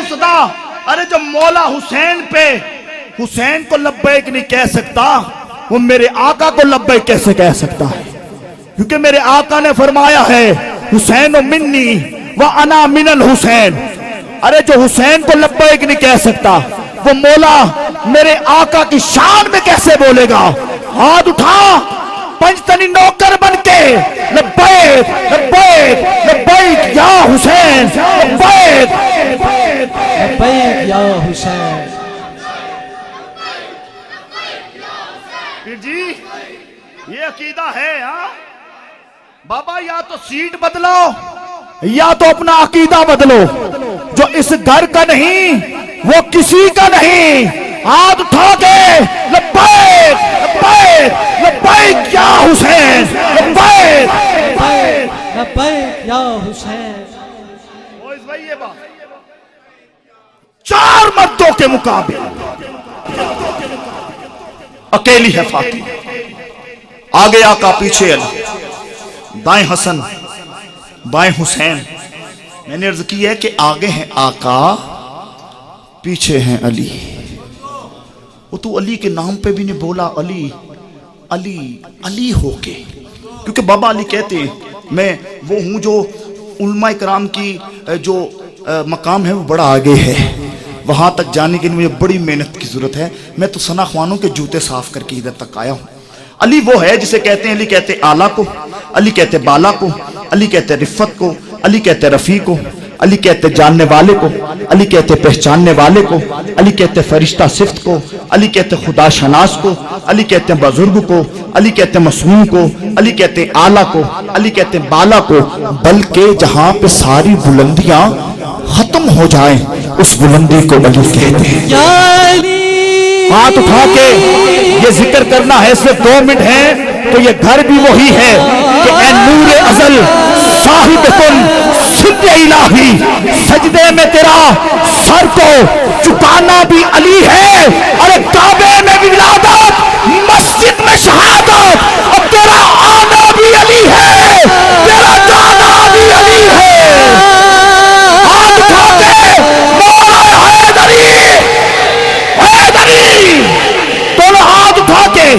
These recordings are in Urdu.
صدا. ارے جو مولا حسین پہ حسین کو لبیک نہیں کہہ سکتا وہ میرے آقا کو لبیک کیسے کہہ سکتا ہے؟ کیونکہ میرے آقا نے فرمایا ہے حسین منی وانا من الحسین. ارے جو حسین کو لبیک نہیں کہہ سکتا وہ مولا میرے آقا کی شان میں کیسے بولے گا؟ ہاتھ اٹھا پنجتنی نوکر بن کے لبیک لبیک لبیک یا حسین لبیک لبیک یا حسین. پھر جی یہ عقیدہ ہے ہاں بابا، یا تو سیٹ بدلو یا تو اپنا عقیدہ بدلو. جو اس گھر کا نہیں وہ کسی کا نہیں. ہاتھ اٹھا کے لبیک لبیک لبیک یا حسین لبیک لبیک یا حسین. یہ بات 4 مردوں کے مقابل اکیلی ہے فاطمہ. آگے آقا پیچھے علی، دائیں حسن بائیں حسین. میں نے عرض کی ہے کہ آگے ہیں آقا پیچھے ہیں علی. وہ تو علی کے نام پہ بھی نہیں بولا علی علی علی ہو کے، کیونکہ بابا علی کہتے ہیں میں وہ ہوں جو علماء کرام کی جو مقام ہے وہ بڑا آگے ہے. وہاں تک جانے کے لیے مجھے بڑی محنت کی ضرورت ہے. میں تو ثنا خوانوں کے جوتے صاف کر کے ادھر تک آیا ہوں. علی وہ ہے جسے کہتے ہیں علی کہتے اعلیٰ کو، علی کہتے بالا کو، علی کہتے رفت کو، علی کہتے رفیع کو، علی کہتے جاننے والے کو، علی کہتے پہچاننے والے کو، علی کہتے فرشتہ صفت کو، علی کہتے خدا شناس کو، علی کہتے بزرگ کو، علی کہتے معصوم کو، علی کہتے اعلیٰ کو، علی کہتے بالا کو. بلکہ جہاں پہ ساری بلندیاں ختم ہو جائیں اس بلندی کو علی کہتے ہیں. ہاتھ اٹھا کے یہ ذکر کرنا ہے، صرف 2 منٹ ہیں تو یہ گھر بھی وہی ہے کہ اے نور ازل صاحب کن سد الہی، سجدے میں تیرا سر کو چکانا بھی علی ہے. اور کعبے میں ولادت، مسجد میں شہادت، اور تیرا آنا بھی علی ہے، تیرا جانا بھی علی ہے. ہاتھ اٹھا کے مولا حیدری حیدری، دونوں ہاتھ اٹھا کے،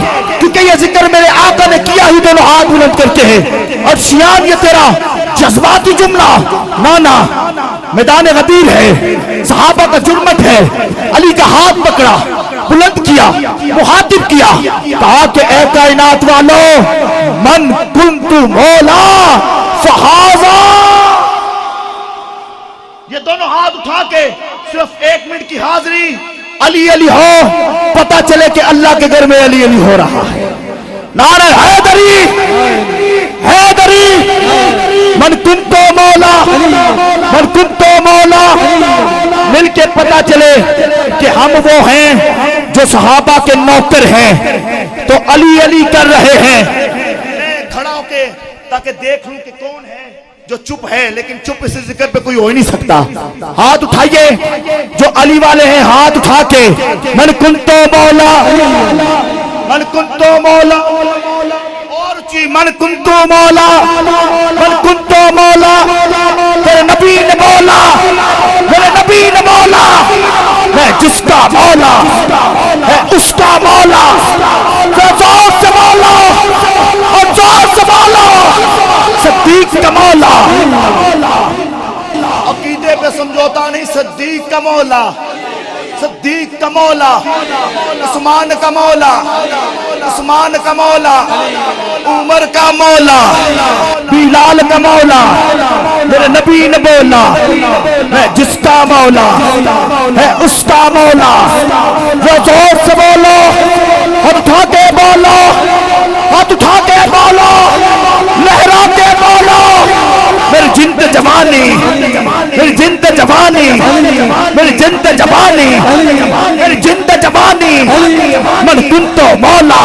کیونکہ یہ ذکر میرے آقا نے کیا ہی دونوں ہاتھ بلند کرتے ہیں. اور شیان یہ تیرا جذباتی جملہ نانا میدان غدیر ہے، صحابہ کا جرمت ہے. علی کا ہاتھ پکڑا، بلند کیا، مخاطب کیا، کہا کہ اے کائنات والو من کنت مولا فہذا. یہ دونوں ہاتھ اٹھا کے صرف 1 منٹ کی حاضری علی علی ہو، پتا چلے کہ اللہ کے گھر میں علی علی ہو رہا ہے. نعرہ حیدری حیدری من کنتو مولا من کنتو مولا. مل کے پتا چلے کہ ہم وہ ہیں جو صحابہ کے نوکر ہیں تو علی علی کر رہے ہیں. کھڑا ہو کے تاکہ دیکھ لوں کہ کون ہے جو چپ ہے، لیکن چپ اس ذکر پہ کوئی ہو ہی نہیں سکتا. ہاتھ اٹھائیے جو علی والے ہیں، ہاتھ اٹھا کے من کنتو مولا من کنتو مولا. اور چی من کنتو مولا من کنتو مولا. میرے نبی نے بولا، میرے نبی نے بولا میں جس کا مولا ہے اس کا مولا. زور سے بولو اور زور سے بولو صدیق کا مولا. عقیدے پہ سمجھوتا نہیں، صدیق کا مولا، صدیق کا مولا، عثمان کا مولا، عثمان کا مولا، عمر کا مولا، بلال کا مولا. میرے نبی نے بولا میں جس کا مولا ہے اس کا مولا. وہ زور سے بولو، ہاتھ اٹھا کے بولو، ہاتھ اٹھا کے بولو، لہرا کے بولو. میری جند جوانی، میری جند جوانی، میری جند جوانی، میری جند جوانی. من کنتو مولا